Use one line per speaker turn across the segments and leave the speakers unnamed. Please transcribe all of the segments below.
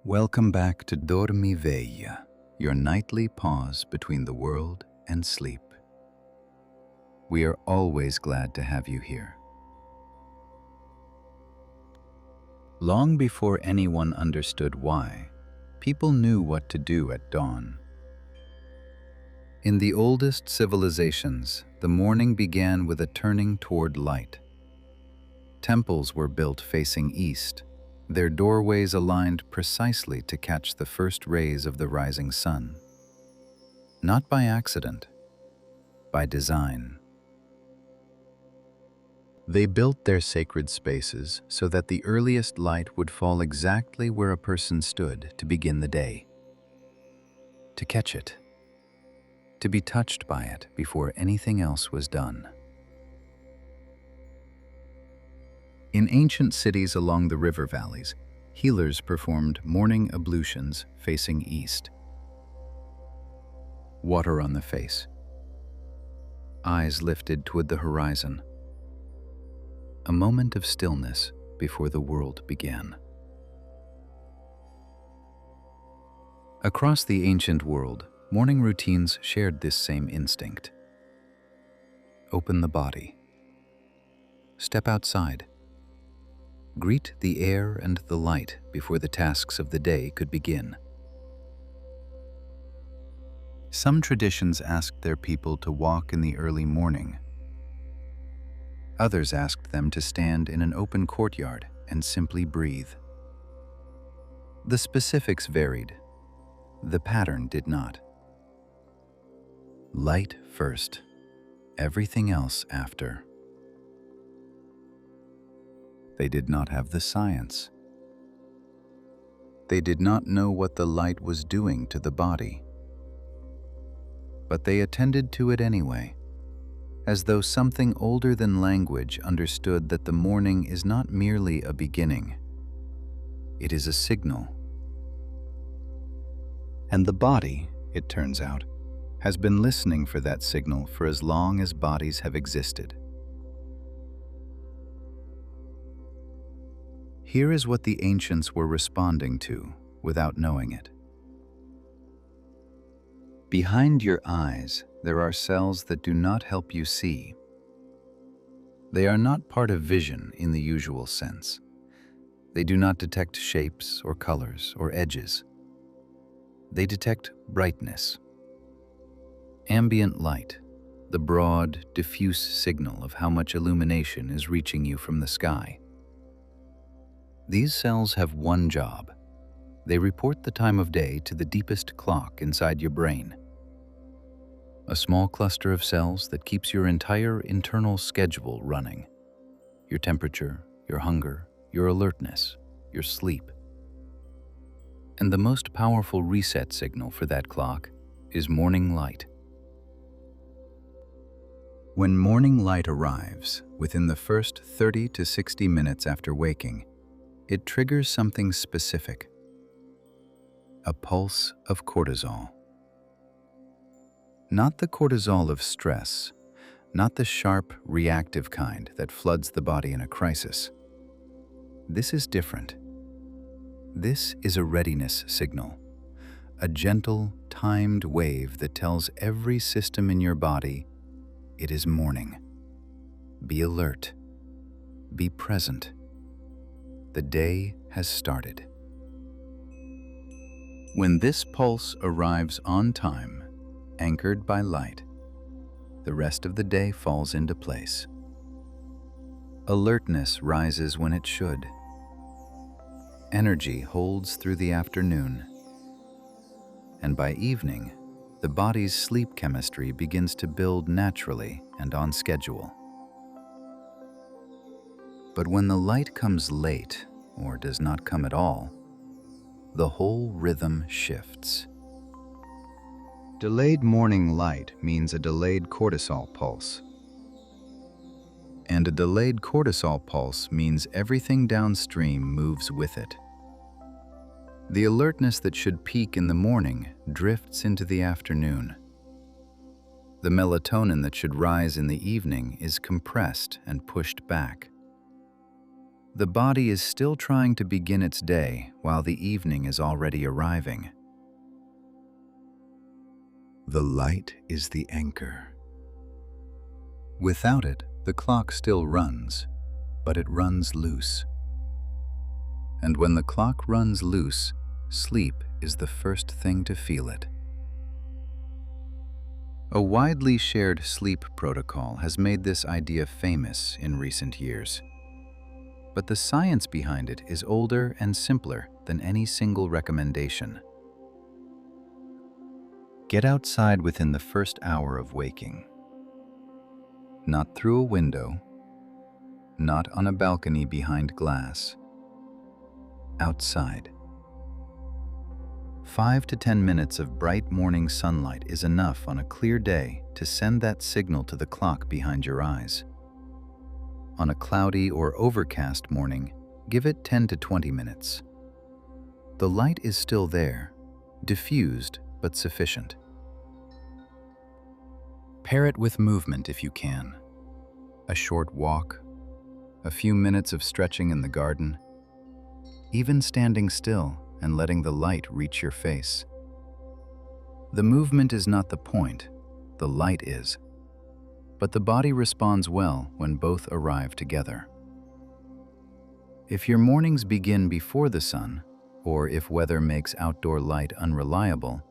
Welcome back to Dormiveglia, your nightly pause between the world and sleep. We are always glad to have you here. Long before anyone understood why, people knew what to do at dawn. In the oldest civilizations, the morning began with a turning toward light. Temples were built facing east, their doorways aligned precisely to catch the first rays of the rising sun. Not by accident, by design. They built their sacred spaces so that the earliest light would fall exactly where a person stood to begin the day. To catch it. To be touched by it before anything else was done. In ancient cities along the river valleys, healers performed morning ablutions facing east. Water on the face. Eyes lifted toward the horizon. A moment of stillness before the world began. Across the ancient world, morning routines shared this same instinct. Open the body. Step outside. Greet the air and the light before the tasks of the day could begin. Some traditions asked their people to walk in the early morning. Others asked them to stand in an open courtyard and simply breathe. The specifics varied. The pattern did not. Light first, everything else after. They did not have the science. They did not know what the light was doing to the body. But they attended to it anyway, as though something older than language understood that the morning is not merely a beginning. It is a signal. And the body, it turns out, has been listening for that signal for as long as bodies have existed. Here is what the ancients were responding to without knowing it. Behind your eyes, there are cells that do not help you see. They are not part of vision in the usual sense. They do not detect shapes or colors or edges. They detect brightness. Ambient light, the broad, diffuse signal of how much illumination is reaching you from the sky. These cells have one job. They report the time of day to the deepest clock inside your brain. A small cluster of cells that keeps your entire internal schedule running. Your temperature, your hunger, your alertness, your sleep. And the most powerful reset signal for that clock is morning light. When morning light arrives, within the first 30 to 60 minutes after waking, it triggers something specific. A pulse of cortisol. Not the cortisol of stress, not the sharp, reactive kind that floods the body in a crisis. This is different. This is a readiness signal, a gentle, timed wave that tells every system in your body, it is morning. Be alert. Be present. The day has started. When this pulse arrives on time, anchored by light, the rest of the day falls into place. Alertness rises when it should. Energy holds through the afternoon. And by evening, the body's sleep chemistry begins to build naturally and on schedule. But when the light comes late, or does not come at all, the whole rhythm shifts. Delayed morning light means a delayed cortisol pulse. And a delayed cortisol pulse means everything downstream moves with it. The alertness that should peak in the morning drifts into the afternoon. The melatonin that should rise in the evening is compressed and pushed back. The body is still trying to begin its day while the evening is already arriving. The light is the anchor. Without it, the clock still runs, but it runs loose. And when the clock runs loose, sleep is the first thing to feel it. A widely shared sleep protocol has made this idea famous in recent years. But the science behind it is older and simpler than any single recommendation. Get outside within the first hour of waking. Not through a window, not on a balcony behind glass. Outside. 5 to 10 minutes of bright morning sunlight is enough on a clear day to send that signal to the clock behind your eyes. On a cloudy or overcast morning, give it 10 to 20 minutes. The light is still there, diffused but sufficient. Pair it with movement if you can. A short walk, a few minutes of stretching in the garden, even standing still and letting the light reach your face. The movement is not the point, the light is. But the body responds well when both arrive together. If your mornings begin before the sun, or if weather makes outdoor light unreliable,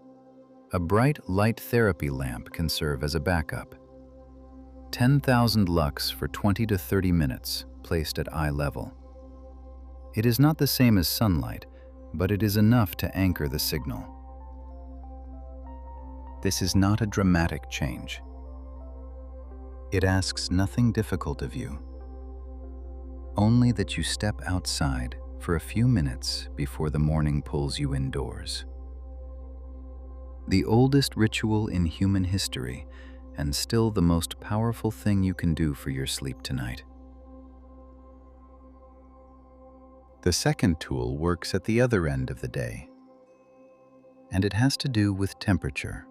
a bright light therapy lamp can serve as a backup. 10,000 lux for 20 to 30 minutes, placed at eye level. It is not the same as sunlight, but it is enough to anchor the signal. This is not a dramatic change. It asks nothing difficult of you, only that you step outside for a few minutes before the morning pulls you indoors. The oldest ritual in human history, and still the most powerful thing you can do for your sleep tonight. The second tool works at the other end of the day, and it has to do with temperature.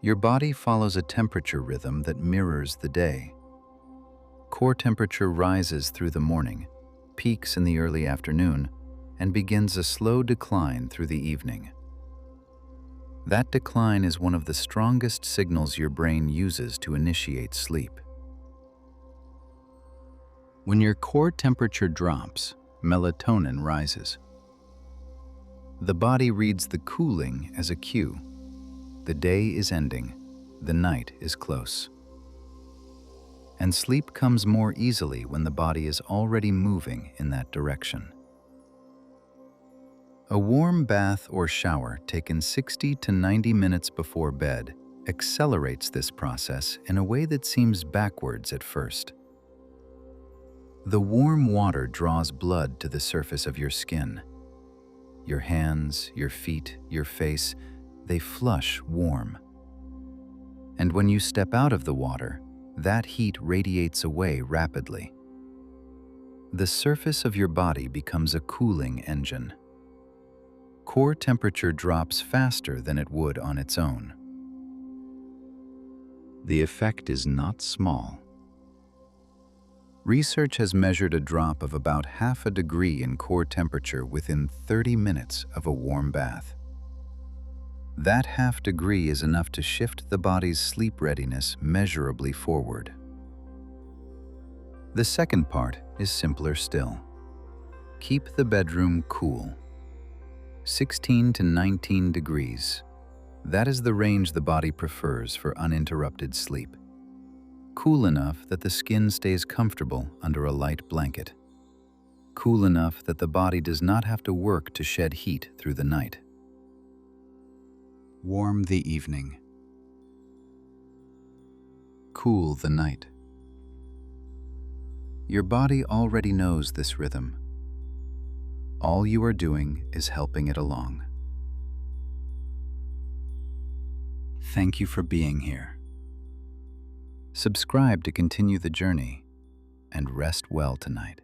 Your body follows a temperature rhythm that mirrors the day. Core temperature rises through the morning, peaks in the early afternoon, and begins a slow decline through the evening. That decline is one of the strongest signals your brain uses to initiate sleep. When your core temperature drops, melatonin rises. The body reads the cooling as a cue. The day is ending, the night is close. And sleep comes more easily when the body is already moving in that direction. A warm bath or shower taken 60 to 90 minutes before bed accelerates this process in a way that seems backwards at first. The warm water draws blood to the surface of your skin. Your hands, your feet, your face, they flush warm. And when you step out of the water, that heat radiates away rapidly. The surface of your body becomes a cooling engine. Core temperature drops faster than it would on its own. The effect is not small. Research has measured a drop of about half a degree in core temperature within 30 minutes of a warm bath. That half degree is enough to shift the body's sleep readiness measurably forward. The second part is simpler still. Keep the bedroom cool. 16 to 19 degrees. That is the range the body prefers for uninterrupted sleep. Cool enough that the skin stays comfortable under a light blanket. Cool enough that the body does not have to work to shed heat through the night. Warm the evening. Cool the night. Your body already knows this rhythm. All you are doing is helping it along. Thank you for being here. Subscribe to continue the journey, and rest well tonight.